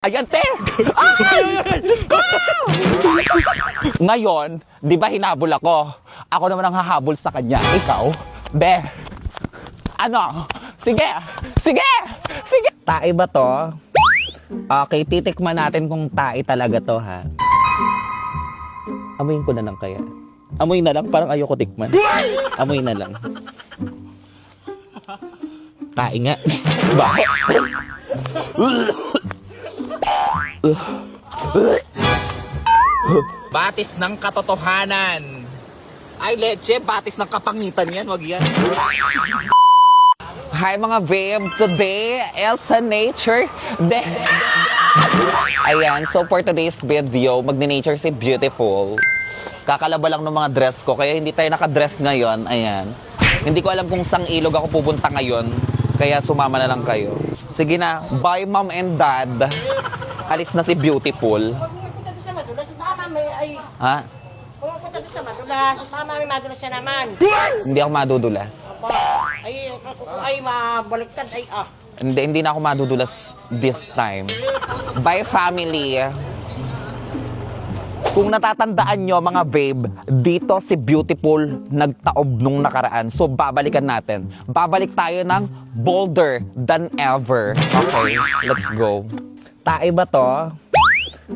Ayan, te! Ay! Diyos ko! Ngayon, di ba hinabol ako? Ako naman ang hahabol sa kanya. Ikaw? Be? Ano? Sige! Sige! Sige! Tae ba to? Okay, titikman natin kung tae talaga to, ha? Amuyin ko na lang kaya. Amoy na lang, parang ayoko tikman. Amoy na lang. Tae nga. Bakit? Batis ng katotohanan. Ay, leche, batis ng kapangitan yan. Wag yan. Hi mga babe, today Elsa Nature Day. Ayan, so for today's video, magne-nature si Beautiful. Kakalaba lang ng mga dress ko, kaya hindi tayo nakadress ngayon. Ayan. Hindi ko alam kung sang ilog ako pupunta ngayon, kaya sumama na lang kayo. Sige na, bye mom and dad. Alis na si Beautiful. Pumunta doon sa madulas, baka mamay ay... Ha? Pumunta doon sa madulas, baka mamay madulas siya naman. Hindi ako madudulas. Ay mabaliktad, ay Hindi na ako madudulas this time. Bye family. Kung natatandaan nyo mga babe, dito si Beautiful nagtaob nung nakaraan. So babalikan natin. Babalik tayo ng bolder than ever. Okay, let's go. Tae ba to?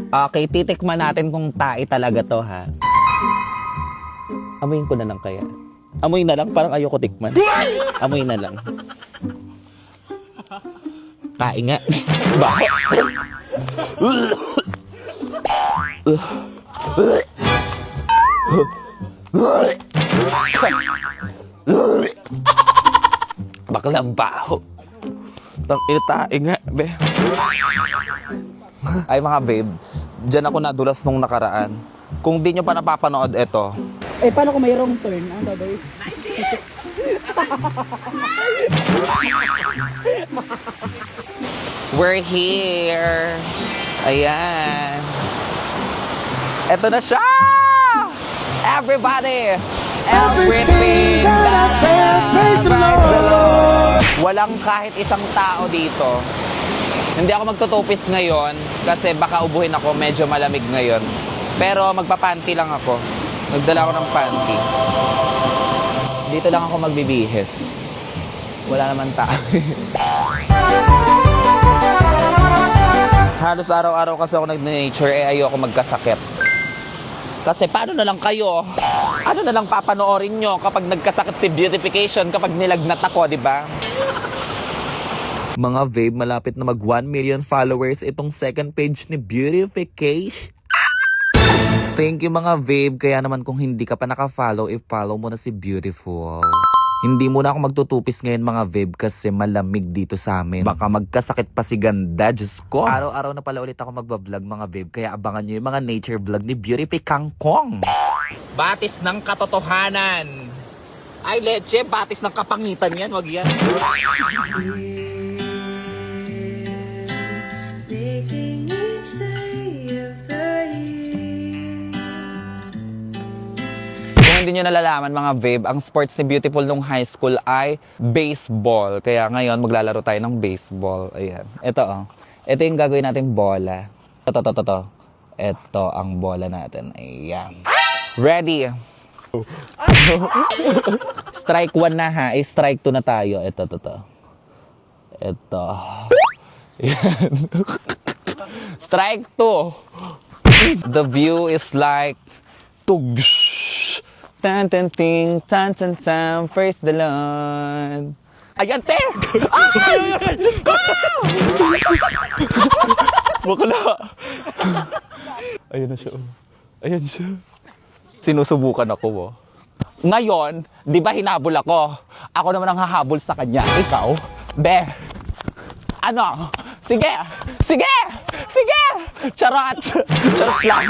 Okay, titikman natin kung tae talaga to, ha? Amuyin ko na lang kaya. Amoy na lang, parang ayoko tikman. Amoy na lang. Tae nga. Bakit? Baklang baho. Tae nga, be. Ay mga babe, dyan ako nadulas nung nakaraan. Kung di nyo pa napapanood ito. Eh, paano kung may wrong turn? Ang gagawin? We're here. Ayan. Ito na siya! Everybody! Everything that praise the Lord! Walang kahit isang tao dito. Hindi ako magtutupis ngayon kasi baka ubuhin ako, medyo malamig ngayon. Pero magpapanty lang ako. Nagdala ako ng panty. Dito lang ako magbibihis. Wala naman tao. Halos araw-araw kasi ako nag-nature, ayoko magkasakit. Kasi paano na lang kayo? Ano na lang papanoorin nyo kapag nagkasakit si Beautification, kapag nilagnat ako, di ba? Mga babe, malapit na mag 1 million followers itong second page ni Beautification. Thank you mga babe, kaya naman kung hindi ka pa naka-follow, i-follow mo na si Beautiful. Hindi muna ako magtutupis ngayon mga babe kasi malamig dito sa amin. Baka magkasakit pa si ganda, Diyos ko. Araw-araw na pala ulit ako magbablog mga babe, kaya abangan nyo yung mga nature vlog ni Beautification. Batis ng katotohanan. Ay leche, batis ng kapangitan yan, wag yan. Making each day of the year. Kung hindi nyo nalalaman mga babe, ang sports ni Beautiful nung high school ay baseball. Kaya ngayon maglalaro tayo ng baseball. Ayan. Ito oh. Ito yung gagawin natin bola. Ito. Ito ang bola natin. Ayan. Ready? Strike 1 na ha. Strike 2 na tayo. Ito. Ito. Ayan. Strike 2. The view is like tugsh. Tan tan ting tan tan tan. Praise the Lord. Ayan, te! Ay! Diyos ko! Bakla. Ayan na siya. Ayan siya. Sinusubukan ako, oh. Ngayon, di ba hinabol ako? Ako naman ang hahabol sa kanya. Ikaw? Be? Ano? Sige! Sige! Sige! Charot! Charot lang.